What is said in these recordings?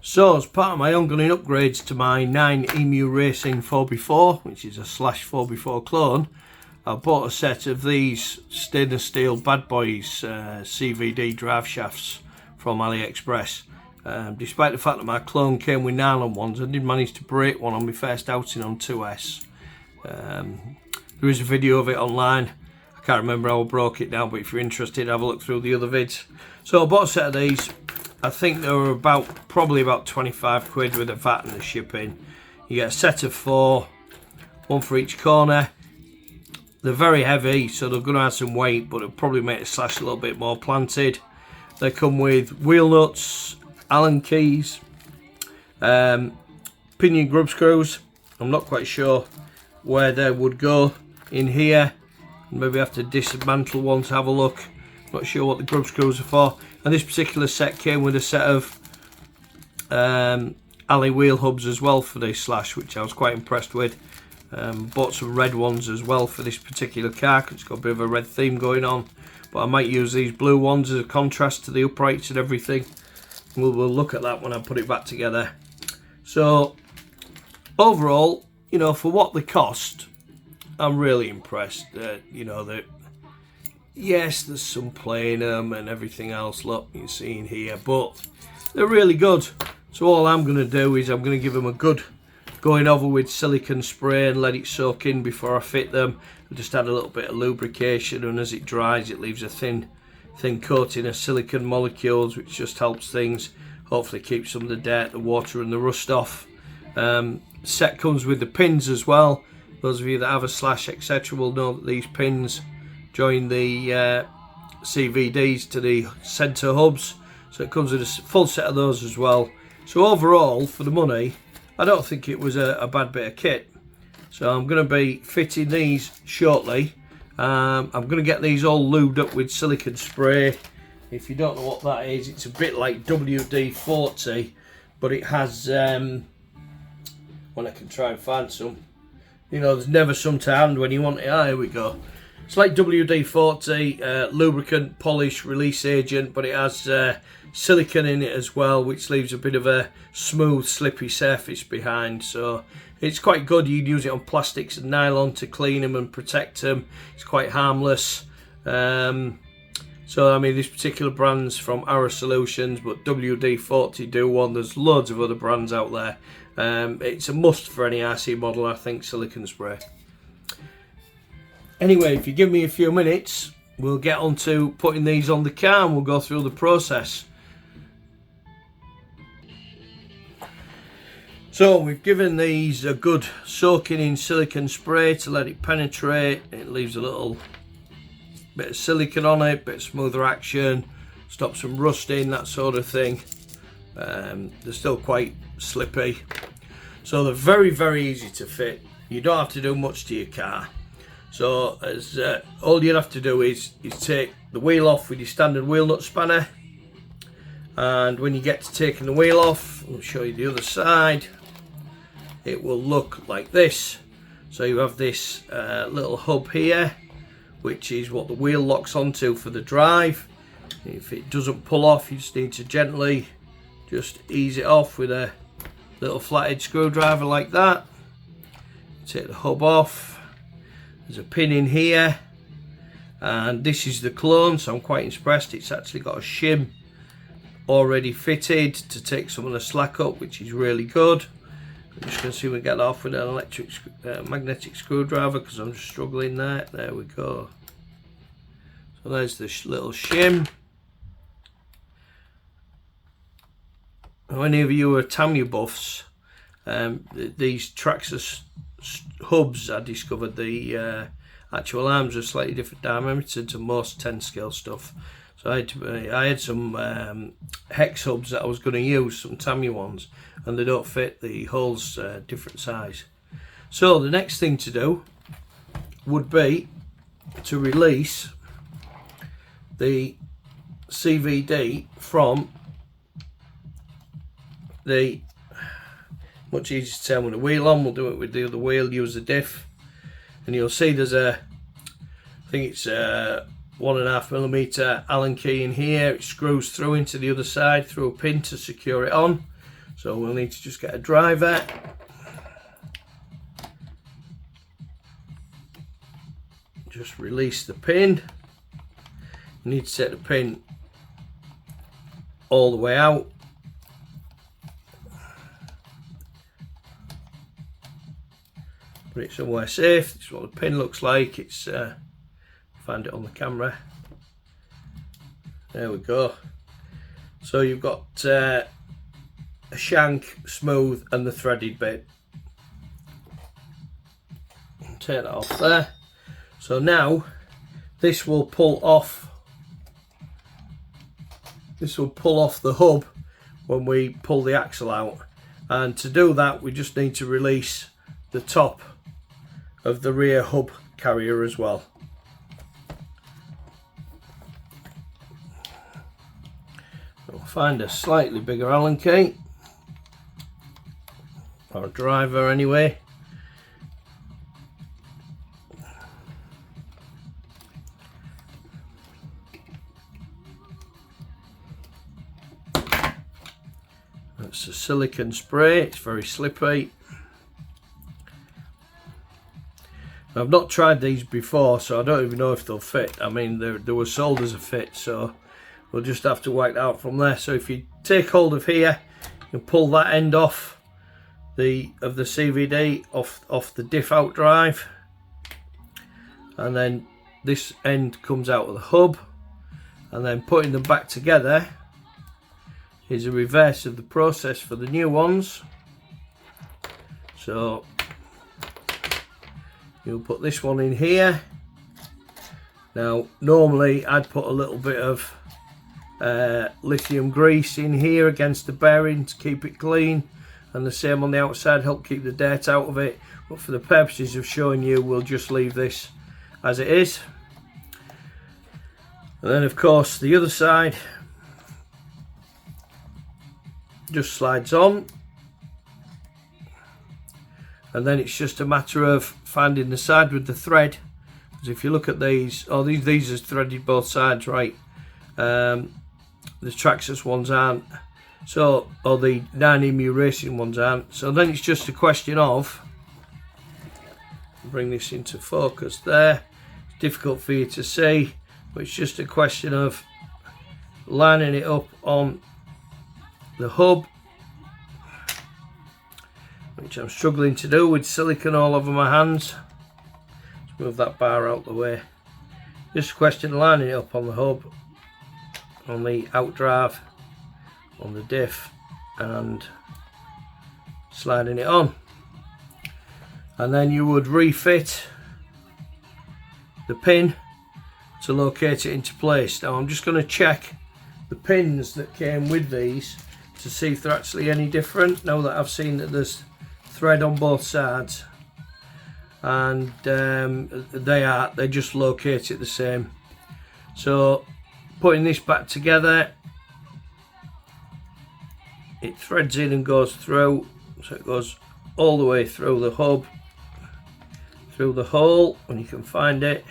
So as part of my ongoing upgrades to my 9 Emu Racing 4x4, which is a /4x4 clone, I bought a set of these stainless steel bad boys CVD drive shafts from AliExpress. Despite the fact that my clone came with nylon ones, I did manage to break one on my first outing on 2S. There is a video of it online. I can't remember how I broke it down, but if you're interested, have a look through the other vids. So I bought a set of these. I think they were probably about 25 quid with the VAT and the shipping. You get a set of 4, one for each corner. They're very heavy, so they're going to add some weight, but it'll probably make the slash a little bit more planted. They come with wheel nuts, Allen keys, pinion grub screws. I'm not quite sure where they would go in here. Maybe have to dismantle one to have a look. Not sure what the grub screws are for. And this particular set came with a set of alley wheel hubs as well for this slash, which I was quite impressed with. Bought some red ones as well for this particular car, because it's got a bit of a red theme going on. But I might use these blue ones as a contrast to the uprights and everything. We'll look at that when I put it back together. So overall, you know, for what they cost, I'm really impressed. You know, that yes, there's some play in them and everything else, look, you can see in here, but they're really good. So all I'm going to do is I'm going to give them a good going over with silicone spray and let it soak in before I fit them. I just add a little bit of lubrication, and as it dries it leaves a thin coating of silicone molecules, which just helps things. Hopefully keeps some of the dirt, the water and the rust off. Set comes with the pins as well. Those of you that have a slash etc will know that these pins join the CVDs to the centre hubs, so it comes with a full set of those as well. So overall, for the money, I don't think it was a bad bit of kit. So I'm going to be fitting these shortly. I'm going to get these all lubed up with silicone spray. If you don't know what that is, it's a bit like WD-40, but it has, when I can try and find some, you know, there's never some to hand when you want it. Ah, here we go. It's like WD-40, lubricant, polish, release agent, but it has silicone in it as well, which leaves a bit of a smooth, slippy surface behind. So it's quite good. You'd use it on plastics and nylon to clean them and protect them. It's quite harmless. So I mean, this particular brand's from Our Solutions, but WD-40 do one. There's loads of other brands out there. It's a must for any RC model, I think, silicone spray. Anyway, if you give me a few minutes, we'll get on to putting these on the car and we'll go through the process. So we've given these a good soaking in silicone spray to let it penetrate. It leaves a little bit of silicone on it, bit of smoother action, stops some rusting, that sort of thing. They're still quite slippy. So they're very, very easy to fit. You don't have to do much to your car. So as all you have to do is take the wheel off with your standard wheel nut spanner, and when you get to taking the wheel off, I'll show you the other side. It will look like this. So you have this little hub here, which is what the wheel locks onto for the drive. If it doesn't pull off, you just need to gently just ease it off with a little flathead screwdriver like that. Take the hub off. There's a pin in here, and this is the clone, so I'm quite impressed. It's actually got a shim already fitted to take some of the slack up, which is really good. I'm just going to see if we can get that off with an electric magnetic screwdriver, because I'm just struggling there. There we go. So there's the little shim. Now, any of you who are Tamiya buffs, these Traxxas hubs, I discovered the actual arms are slightly different diameter to most 10 scale stuff. So I had some hex hubs that I was going to use, some Tamiya ones, and they don't fit. The holes different size. So the next thing to do would be to release the CVD from the, much easier to tell with the wheel on. We'll do it with the other wheel, use the diff, and you'll see there's a, I think it's a 1.5mm Allen key in here. It screws through into the other side through a pin to secure it on. So we'll need to just get a driver. Just release the pin. You need to take the pin all the way out. Put it somewhere safe. This is what the pin looks like. It's find it on the camera. There we go. So you've got a shank, smooth, and the threaded bit. Take that off there. So now this will pull off. This will pull off the hub when we pull the axle out. And to do that, we just need to release the top of the rear hub carrier as well. We'll find a slightly bigger Allen key, or a driver anyway. That's a silicone spray, it's very slippy. I've not tried these before, so I don't even know if they'll fit. I mean, they were sold as a fit, so we'll just have to work it out from there. So if you take hold of here, you pull that end off the CVD off the diff out drive, and then this end comes out of the hub, and then putting them back together is a reverse of the process for the new ones. So you'll put this one in here. Now normally I'd put a little bit of lithium grease in here against the bearing to keep it clean, and the same on the outside, help keep the dirt out of it, but for the purposes of showing you, we'll just leave this as it is. And then of course the other side just slides on, and then it's just a matter of finding the side with the thread, because if you look at these, these are threaded both sides, right? The Traxxas ones aren't, so, or the 9EMU racing ones aren't. So then it's just a question of, bring this into focus there, it's difficult for you to see, but it's just a question of lining it up on the hub, which I'm struggling to do with silicone all over my hands. Let's move that bar out the way. Just a question of lining it up on the hub, on the out drive, on the diff, and sliding it on. And then you would refit the pin to locate it into place. Now I'm just going to check the pins that came with these to see if they're actually any different, now that I've seen that there's thread on both sides, and they just locate it the same. So putting this back together, it threads in and goes through, so it goes all the way through the hub, through the hole when you can find it.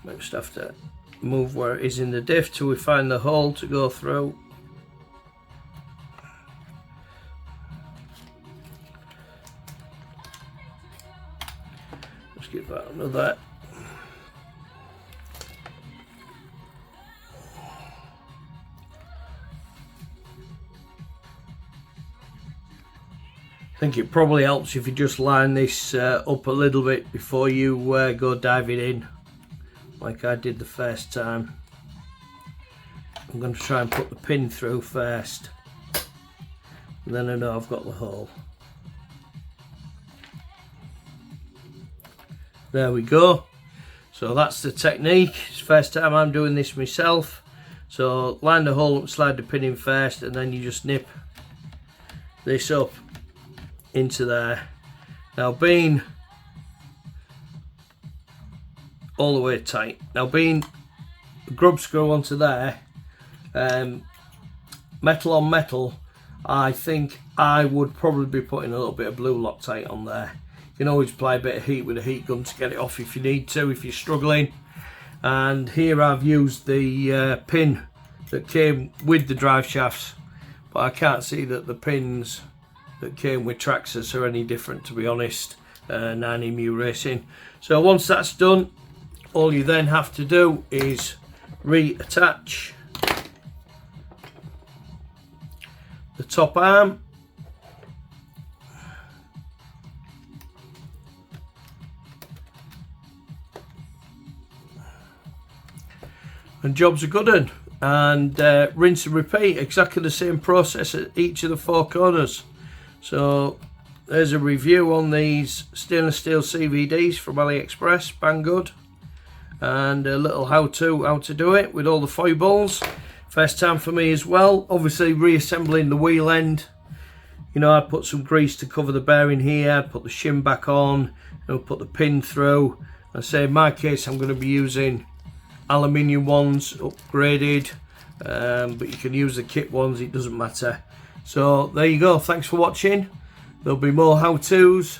Might just have to move where it is in the diff till we find the hole to go through. Let's give that another. I think it probably helps if you just line this up a little bit before you go diving in, like I did the first time. I'm going to try and put the pin through first, and then I know I've got the hole. There we go. So that's the technique. It's the first time I'm doing this myself. So line the hole up, slide the pin in first, and then you just nip this up into there. Now being all the way tight, now being a grub screw onto there, metal on metal, I think I would probably be putting a little bit of blue Loctite on there. You can always apply a bit of heat with a heat gun to get it off if you need to, if you're struggling. And here I've used the pin that came with the drive shafts, but I can't see that the pins that came with Traxxas are any different, to be honest. 9EMU Racing. So once that's done, all you then have to do is reattach the top arm, and jobs are good un. And rinse and repeat, exactly the same process at each of the 4 corners. So there's a review on these stainless steel CVDs from AliExpress, bang good, and a little how to do it with all the foibles. First time for me as well. Obviously reassembling the wheel end, you know, I put some grease to cover the bearing here, put the shim back on, you know, put the pin through. I say in my case I'm going to be using aluminium ones, upgraded, but you can use the kit ones, it doesn't matter. So there you go, thanks for watching. There'll be more how-tos,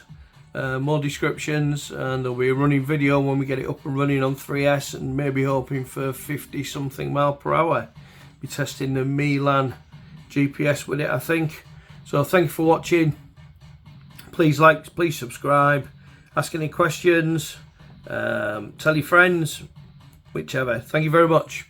more descriptions, and there'll be a running video when we get it up and running on 3S, and maybe hoping for 50 something mile per hour. Be testing the Milan GPS with it, I think. So thank you for watching. Please like, please subscribe, ask any questions, tell your friends, whichever. Thank you very much.